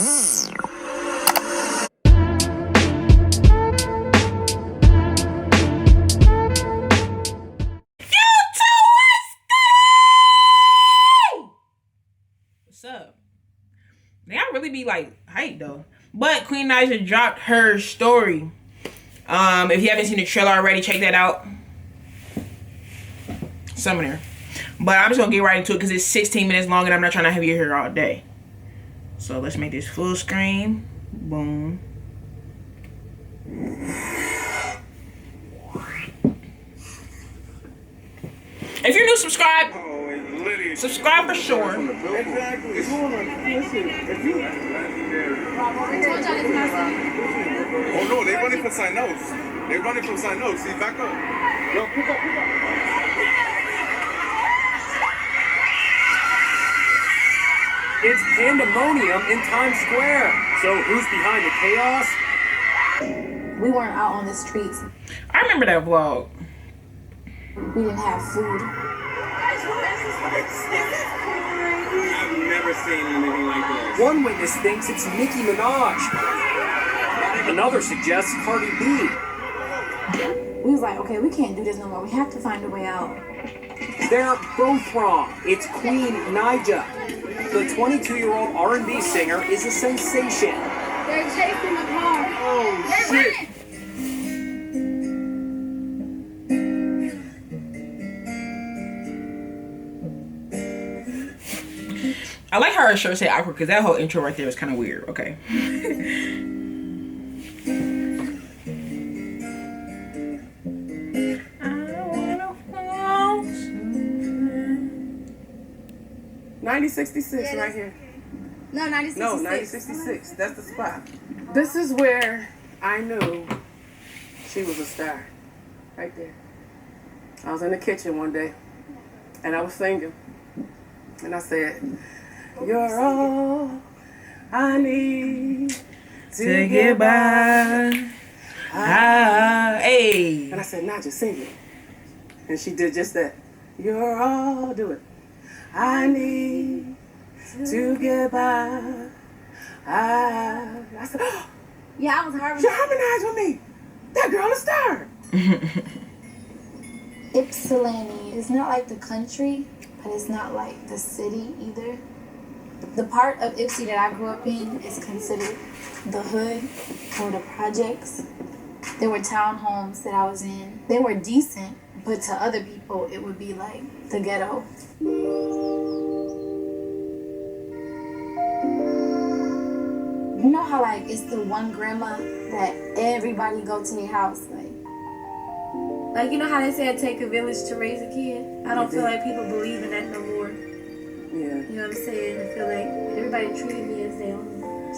What's up? They don't really be like hype though. But Queen Naija dropped her story. If you haven't seen the trailer already, check that out. Somewhere. But I'm just gonna get right into it because it's 16 minutes long and I'm not trying to have you here all day. So let's make this full screen. Boom. If you're new, subscribe. Subscribe for sure. Exactly. Oh no, they running for sign notes. They running from sign notes. See, back up. Yo, pick up. It's pandemonium in Times Square. So who's behind the chaos? We weren't out on the streets. I remember that vlog. We didn't have food. I've never seen anything like this. One witness thinks it's Nicki Minaj. Another suggests Cardi B. We was like, okay, we can't do this no more. We have to find a way out. They're both wrong. It's Queen Naija. The 22-year-old R&B singer is a sensation. They're chasing the car. Oh shit. I like how her shirt say awkward because that whole intro right there is kind of weird. Okay. $90.66 right here. No, 96. No, $90.66. That's the spot. This is where I knew she was a star. Right there. I was in the kitchen one day and I was singing. And I said, "You're all I need To get by. Hey. And I said, "Naija, sing it." And she did just that. "You're all," do it. "I need to get by." I said, "Oh, Yeah, I was harvesting. she harmonized with me. That girl a star." Ypsilanti is not like the country, but it's not like the city either. The part of Ypsi that I grew up in is considered the hood or the projects. There were townhomes that I was in. They were decent, but to other people, it would be like the ghetto. You know how like it's the one grandma that everybody go to their house, like you know how they say it take a village to raise a kid? I don't feel like people believe in that no more. Yeah. You know what I'm saying? I feel like everybody treated me as their own.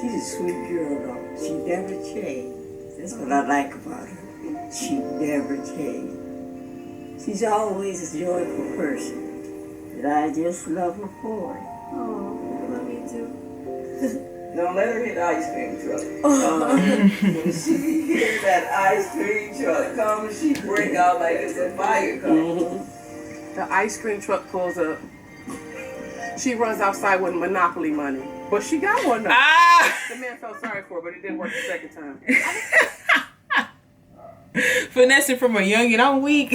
She's a sweet girl, though. She never changed. That's what I like about her. She never changed. She's always a joyful person. And I just love her for it. Oh, love me too. Don't let her hit the ice cream truck. When she hear that ice cream truck coming, she break out like it's a fire coming. The ice cream truck pulls up. She runs outside with Monopoly money. But she got one though. The man felt sorry for her, but it didn't work the second time. Finessing from a youngin', I'm weak.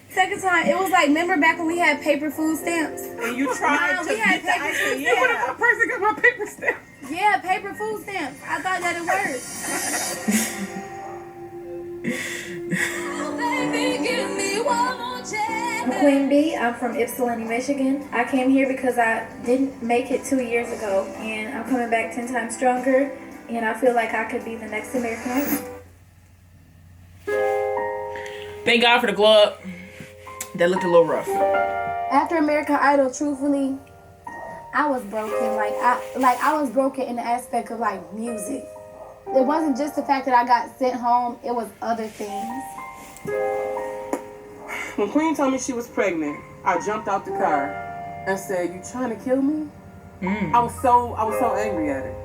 Second time, it was like, remember back when we had paper food stamps? And you tried Nah, to we had get the paper ice food cream. Yeah, what if my person got my paper stamp? Yeah, paper food stamps. I thought that it worked. I'm Queen B. I'm from Ypsilanti, Michigan. I came here because I didn't make it 2 years ago, and I'm coming back 10 times stronger, and I feel like I could be the next American Idol. Thank God for the glow up. That looked a little rough. After American Idol, truthfully, I was broken. I was broken in the aspect of like music. It wasn't just the fact that I got sent home, it was other things. When Queen told me she was pregnant, I jumped out the car and said, "You trying to kill me?" I was so angry at it.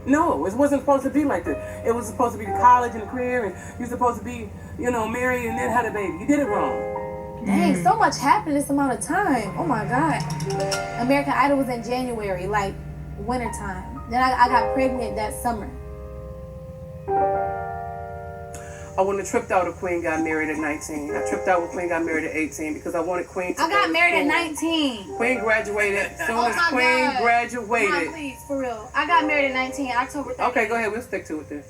No, it wasn't supposed to be like that. It was supposed to be the college and the career, and you're supposed to be, married and then have a baby. You did it wrong. Dang, so much happened in this amount of time. Oh my God. American Idol was in January. Like, wintertime. Then I got pregnant that summer. I wouldn't have tripped out if Queen got married at 19. I tripped out when Queen got married at 18 because I wanted Queen to I got go to married at school. 19. Queen graduated as soon as my Queen God. graduated. Mom, please, for real. I got married at 19, October 30th. Okay, go ahead. We'll stick to it then.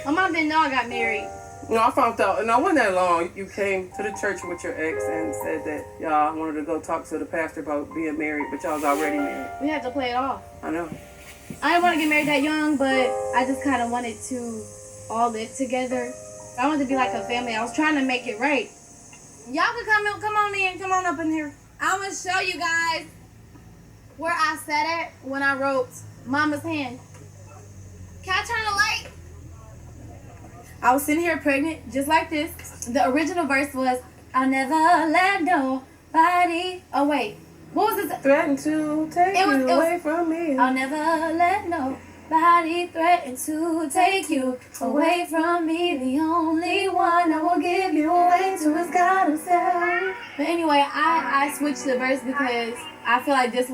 My mom didn't know I got married. No, I found out. No, it wasn't that long. You came to the church with your ex and said that y'all wanted to go talk to the pastor about being married, but y'all was already married. We had to play it off. I know. I didn't want to get married that young, but I just kind of wanted to all live together. I wanted to be like a family. I was trying to make it right. Y'all can come on in, come on up in here. I'm gonna show you guys where I sat at when I wrote Mama's Hand. Can I turn the light? I was sitting here pregnant, just like this. The original verse was, I'll never let nobody. Oh wait, what was it? Threaten to take you away from me. I'll never let nobody threaten to take you away from me. The only one I will give you away to is God himself. But anyway, I switched the verse because I feel like this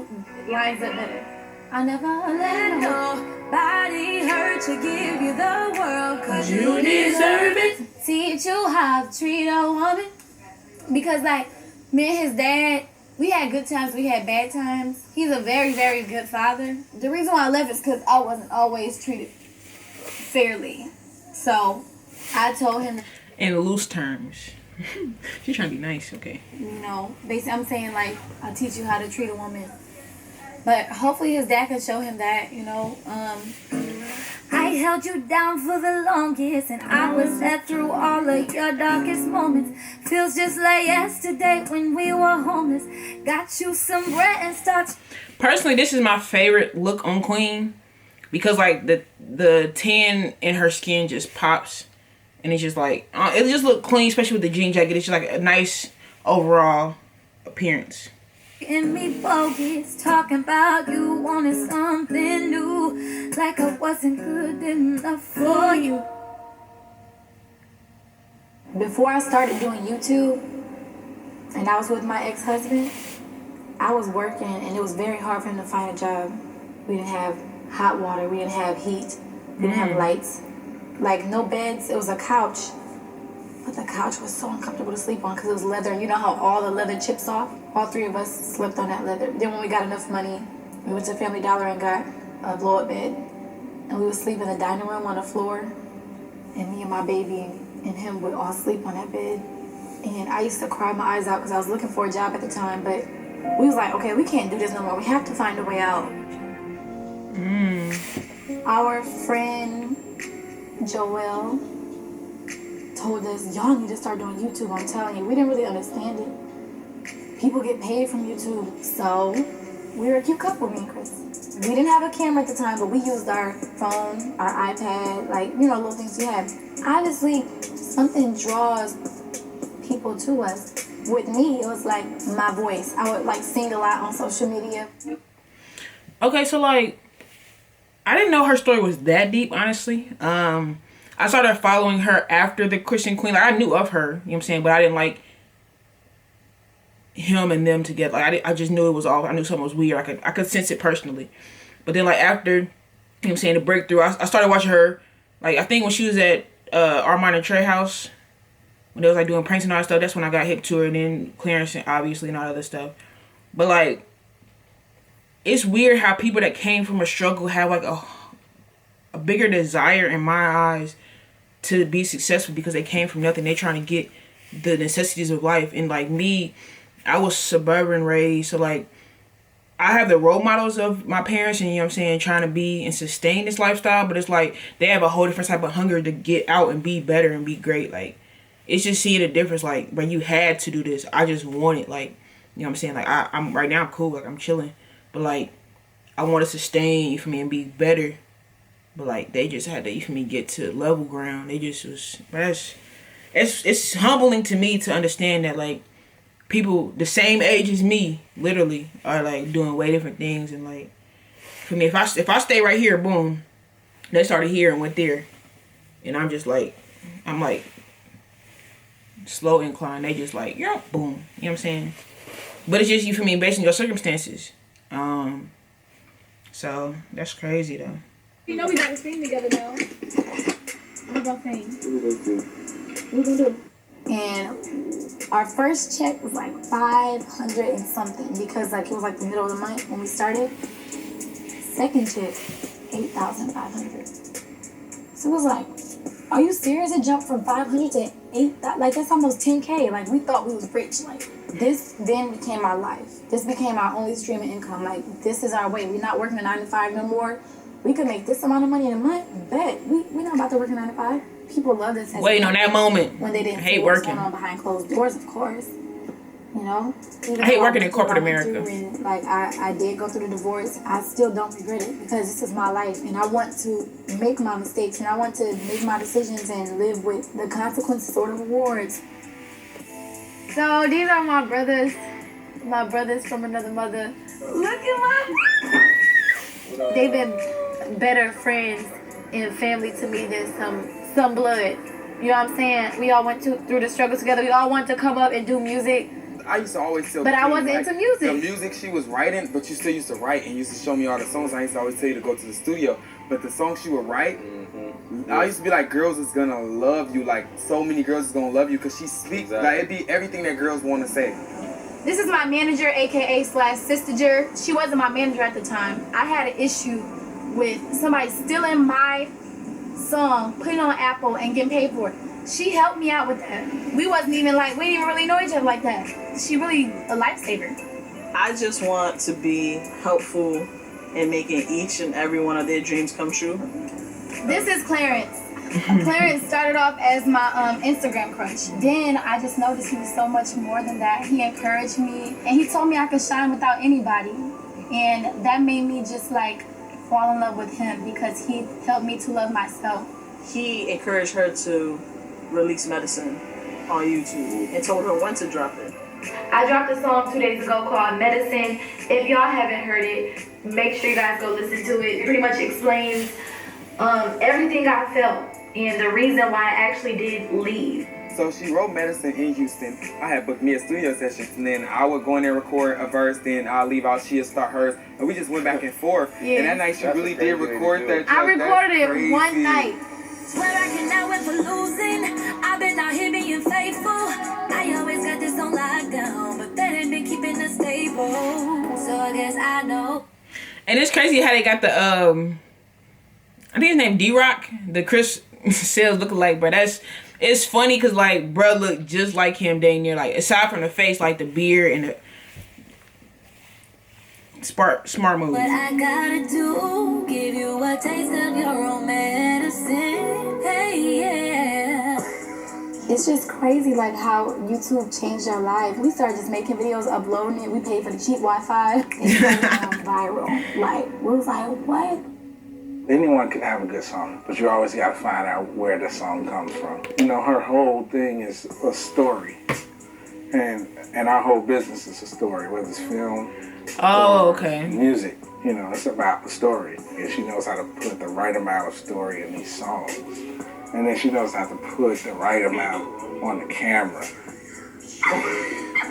lines up better. I'll never let nobody hurt you, give you the world, cause you deserve it. Teach you how to treat a woman. Because like, me and his dad, we had good times, we had bad times. He's a very, very good father. The reason why I left is because I wasn't always treated fairly. So, I told him... In loose terms. She's trying to be nice, okay. No, basically I'm saying like, I'll teach you how to treat a woman. But hopefully his dad can show him that, you know. I held you down for the longest, and I was there through all of your darkest moments. Feels just like yesterday when we were homeless. Got you some bread and starch. Personally, this is my favorite look on Queen because like the tan in her skin just pops, and it's just like it just look clean, especially with the jean jacket. It's just like a nice overall appearance. And me bogus, talking about you wanted something new, like I wasn't good enough for you. Before I started doing YouTube, and I was with my ex-husband, I was working, and it was very hard for him to find a job. We didn't have hot water, we didn't have heat, we didn't have lights, like no beds. It was a couch, but the couch was so uncomfortable to sleep on because it was leather. You know how all the leather chips off? All three of us slept on that leather. Then when we got enough money, we went to Family Dollar and got a blow-up bed, and we would sleep in the dining room on the floor, and me and my baby and him would all sleep on that bed. And I used to cry my eyes out because I was looking for a job at the time, but we was like, okay, we can't do this no more. We have to find a way out. Our friend Joelle told us, y'all need to start doing YouTube. I'm telling you, we didn't really understand it. People get paid from YouTube, so we were a cute couple, me and Chris. We didn't have a camera at the time, but we used our phone, our iPad, like, you know, little things we had. Obviously, something draws people to us. With me, it was like my voice. I would like sing a lot on social media. Okay, so like, I didn't know her story was that deep, honestly. I started following her after the Christian Queen. Like, I knew of her, you know what I'm saying, but I didn't like him and them together. Like, I just knew it was all, I knew something was weird. I could sense it personally. But then, like, after, you know what I'm saying, the breakthrough, I started watching her, like, I think when she was at Armand and Trey house, when they was, like, doing pranks and all that stuff, that's when I got hip to her, and then Clarence, and obviously, and all that other stuff. But, like, it's weird how people that came from a struggle have, like, a bigger desire, in my eyes, to be successful because they came from nothing. They're trying to get the necessities of life. And, like, me, I was suburban raised, so like I have the role models of my parents, and you know what I'm saying, trying to be and sustain this lifestyle, but it's like they have a whole different type of hunger to get out and be better and be great. Like, it's just seeing the difference. Like, when you had to do this, I just want it. Like, you know what I'm saying, like I'm right now, I'm cool, like I'm chilling, but like I want to sustain, you feel me, and be better. But like they just had to, you feel me, get to level ground. They just was, it's humbling to me to understand that like people the same age as me literally are like doing way different things. And like for me, if I stay right here, boom, they started here and went there, and I'm just like, I'm like slow incline. They just like, yeah, boom, you know what I'm saying. But it's just, you feel me, based on your circumstances. So that's crazy though. You know we got to sing together now. What about sing? What we gonna do? And our first check was like 500 and something because like it was like the middle of the month when we started. Second check, 8,500. So it was like, are you serious? It jumped from 500 to 8,000. Like that's almost 10K. Like we thought we was rich. Like this then became our life. This became our only stream of income. Like this is our way. We're not working a 9 to 5 no more. We could make this amount of money in a month. Bet we're not about to work a 9 to 5. People love this. Waiting on that moment. When they didn't hate see what's working. going on behind closed doors, of course. You know? Even I hate though working in through corporate what I went America. through and, like I did go through the divorce. I still don't regret it because this is my life and I want to make my mistakes and I want to make my decisions and live with the consequences or the rewards. So these are my brothers from another mother. Look at my. They've been better friends and family to me than some blood. You know what I'm saying? We all went through the struggle together. We all wanted to come up and do music. I used to always tell But I Queen, wasn't like, into music. The music she was writing, but you still used to write and used to show me all the songs. I used to always tell you to go to the studio. But the songs she would write, I used to be like, girls is gonna love you. Like, so many girls is gonna love you because she speaks. Like, it'd be everything that girls want to say. This is my manager, aka / sistager. She wasn't my manager at the time. I had an issue with somebody stealing my song, putting it on Apple, and getting paid for it. She helped me out with that. We didn't even really know each other like that. She really a lifesaver. I just want to be helpful in making each and every one of their dreams come true. This is Clarence. Clarence started off as my Instagram crush. Then I just noticed he was so much more than that. He encouraged me and he told me I could shine without anybody. And that made me just like fall in love with him because he helped me to love myself. He encouraged her to release Medicine on YouTube and told her when to drop it. I dropped a song 2 days ago called Medicine. If y'all haven't heard it, make sure you guys go listen to it. It pretty much explains everything I felt and the reason why I actually did leave. So she wrote Medicine in Houston. I had booked me a studio session, and then I would go in there and record a verse, then I'll leave out, she'll start hers, and we just went back and forth. Yeah. And that night she really did record that. I recorded it crazy. one night. Swear I cannot win for losing. I've been out here being faithful. I always got this on lockdown, but that ain't been keeping us stable. So I guess I know. And it's crazy how they got the I think his name D-Rock, the Chris Sales lookalike, bro. It's funny because like bro look just like him dang near, like aside from the face, like the beard and the smart movie. What I gotta do, give you a taste of your own medicine. Hey, yeah. It's just crazy like how YouTube changed our life. We started just making videos, uploading it. We paid for the cheap Wi-Fi. It's going viral. Like, we was like, what? Anyone can have a good song, but you always got to find out where the song comes from. You know, her whole thing is a story. And our whole business is a story, whether it's film, okay, music. You know, it's about the story. And she knows how to put the right amount of story in these songs. And then she knows how to put the right amount on the camera.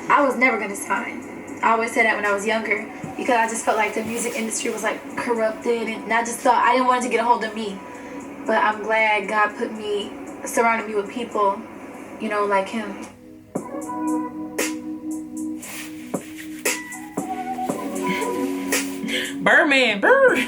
I was never gonna sign. I always said that when I was younger because I just felt like the music industry was like corrupted, and I just thought I didn't want it to get a hold of me. But I'm glad God surrounded me with people, you know, like him. Birdman, bird.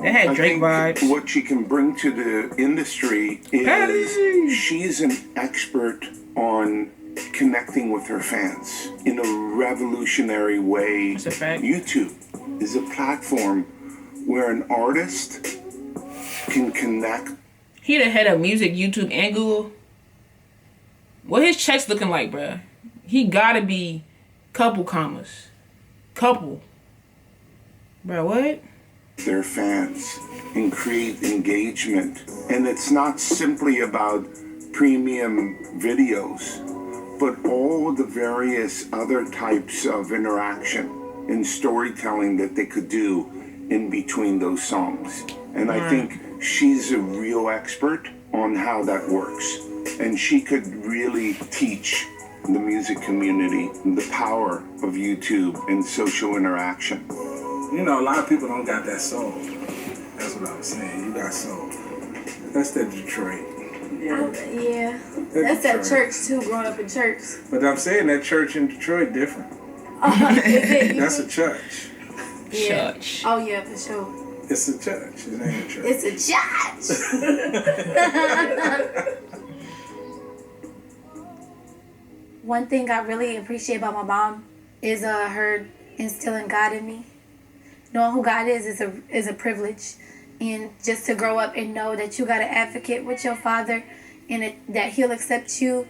That had Drake vibes. What she can bring to the industry is she's an expert on connecting with her fans in a revolutionary way. That's a fact. YouTube is a platform where an artist can connect. He the head of music, YouTube, and Google. What his checks looking like, bruh? He gotta be couple commas. Couple. Bruh, what? Their fans and create engagement. And it's not simply about premium videos, but all the various other types of interaction and storytelling that they could do in between those songs. And I think she's a real expert on how that works. And she could really teach the music community, the power of YouTube and social interaction. You know, a lot of people don't got that soul. That's what I was saying. You got soul. That's that Detroit. Yeah. That's that church too, growing up in church. But I'm saying that church in Detroit different. That's a church. Yeah. Church. Oh yeah, for sure. It's a church. It ain't a church. It's a church. One thing I really appreciate about my mom is her instilling God in me. Knowing who God is a privilege, and just to grow up and know that you got an advocate with your Father, and that He'll accept you,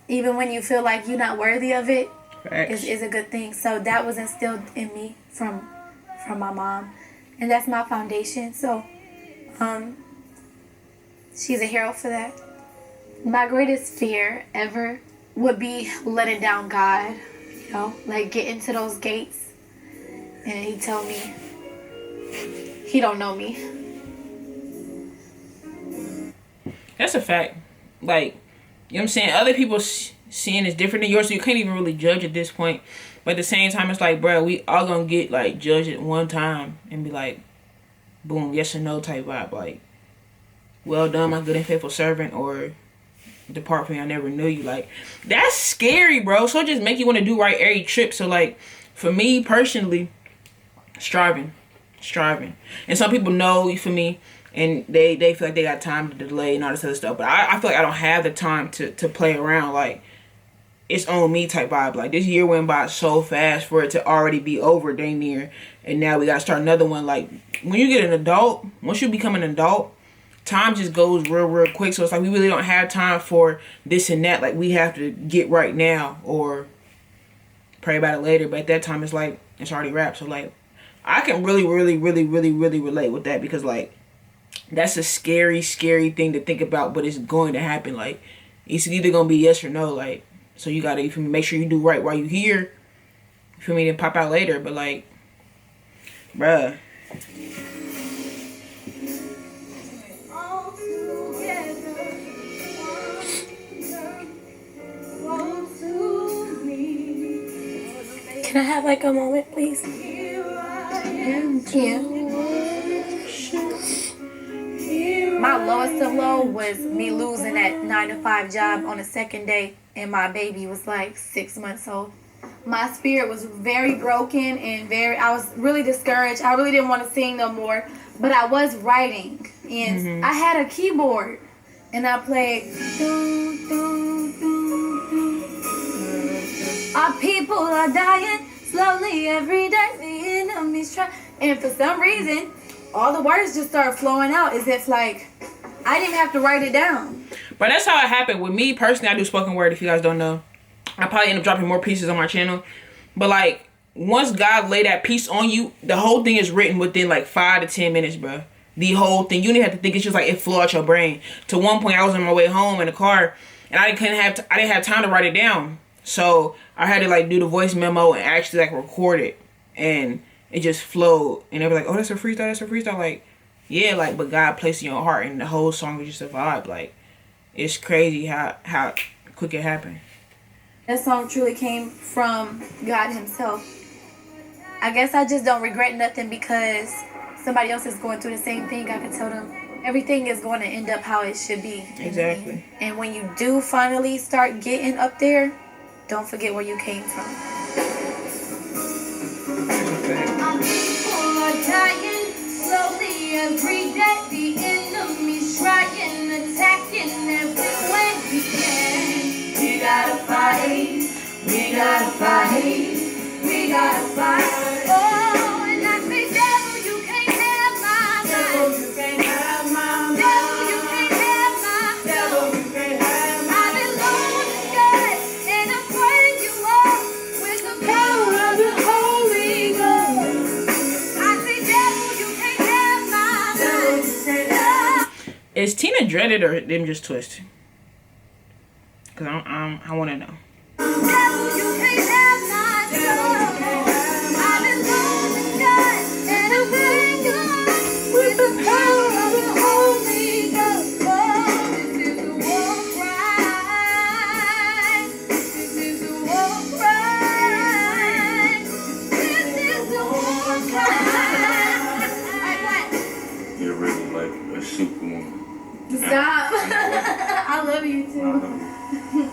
even when you feel like you're not worthy of it, is a good thing. So that was instilled in me from my mom, and that's my foundation. So, she's a hero for that. My greatest fear ever would be letting down God, you know, like get into those gates and He tell me He don't know me. That's a fact. Like, you know what I'm saying? Other people seeing is different than yours, so you can't even really judge at this point. But at the same time, it's like, bro, we all gonna get like judged at one time and be like, boom, yes or no type vibe. Like, well done, my good and faithful servant, or depart from me, I never knew you. Like, that's scary, bro. So it just make you want to do right every trip. So like, for me personally, striving. And some people know, you feel me, and they feel like they got time to delay and all this other stuff. But I feel like I don't have the time to play around. Like, it's on me type vibe. Like, this year went by so fast for it to already be over dang near, and now we gotta start another one. Like, when you get an adult, once you become an adult, time just goes real quick. So it's like we really don't have time for this and that. Like, we have to get right now or pray about it later. But at that time, it's like it's already wrapped. So like, I can really relate with that, because like, that's a scary thing to think about, but it's going to happen. Like, it's either gonna be yes or no. Like, so you gotta, you feel me, make sure you do right while you here. You feel me, then pop out later. But like, bruh. Can I have like a moment, please? Yeah. My lowest of low was me losing that 9-to-5 job on the second day, and my baby was like 6 months old. My spirit was very broken and I was really discouraged. I really didn't want to sing no more, but I was writing, and I had a keyboard, and I played. Our people are dying slowly every day. The enemy's trying. And for some reason, all the words just started flowing out as if like I didn't have to write it down. But that's how it happened with me personally. I do spoken word. If you guys don't know, I probably end up dropping more pieces on my channel. But like, once God lay that piece on you, the whole thing is written within like 5 to 10 minutes, bro. The whole thing. You didn't have to think. It's just like it flew out your brain. To one point, I was on my way home in the car, and I didn't have time to write it down. So I had to like do the voice memo and actually like record it, and it just flowed. And they were like, "Oh, that's a freestyle." Like, yeah, like, but God placed it in your heart, and the whole song was just a vibe. Like, it's crazy how quick it happened. That song truly came from God Himself. I guess I just don't regret nothing because somebody else is going through the same thing. I can tell them everything is going to end up how it should be. Exactly. And when you do finally start getting up there, don't forget where you came from. Our people are dying slowly every day. The enemy's trying, attacking every way we can. We gotta fight. We gotta fight. We gotta fight. Oh, and I say, devil, you can't have my mind. Devil, you can't have my mind. Devil, you can't have my mind. Devil, you can't have my mind. I've been losing God, and I'm praying you up with the power of the Holy Ghost. I say, devil, you can't have my mind. Is Tina dreaded or them just twisted? Cause I want to know. Devil, you can't have my soul. I've been losing God, and I'm praying you with the power of the Holy Ghost. Oh, this is a war cry. Stop. I love you too.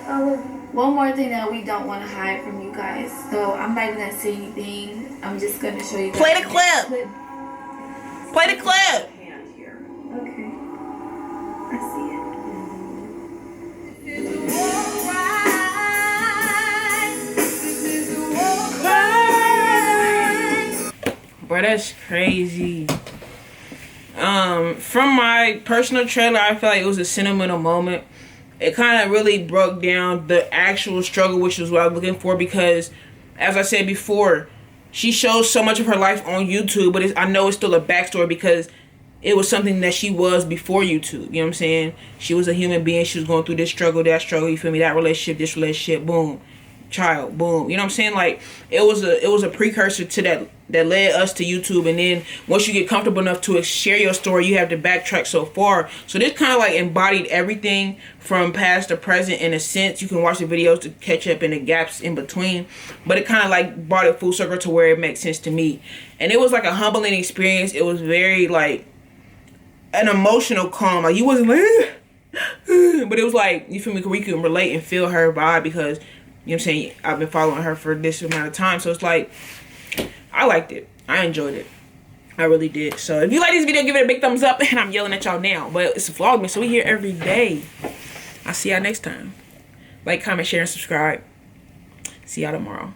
I love you. One more thing that we don't want to hide from you guys. So I'm not even gonna say anything. I'm just gonna show you guys. Play the clip. Play the clip. Okay. I see it. Bro, that's crazy. From my personal trailer, I feel like it was a sentimental moment. It kind of really broke down the actual struggle, which was what I was looking for, because as I said before, she shows so much of her life on YouTube, but I know it's still a backstory because it was something that she was before YouTube. You know what I'm saying? She was a human being. She was going through this struggle, that struggle. You feel me? That relationship, this relationship, boom, child, boom. You know what I'm saying? Like it was a precursor to that led us to YouTube. And then once you get comfortable enough to share your story, you have to backtrack so far. So this kind of like embodied everything from past to present in a sense. You can watch the videos to catch up in the gaps in between, but it kind of like brought it full circle to where it makes sense to me. And it was like a humbling experience. It was very like an emotional calm. Like you wasn't like but it was like, you feel me, we can relate and feel her vibe because, you know what I'm saying, I've been following her for this amount of time. So it's like, I liked it. I enjoyed it. I really did. So if you like this video, give it a big thumbs up. And I'm yelling at y'all now, but it's a vlogmas, so we here every day. I'll see y'all next time. Like, comment, share, and subscribe. See y'all tomorrow.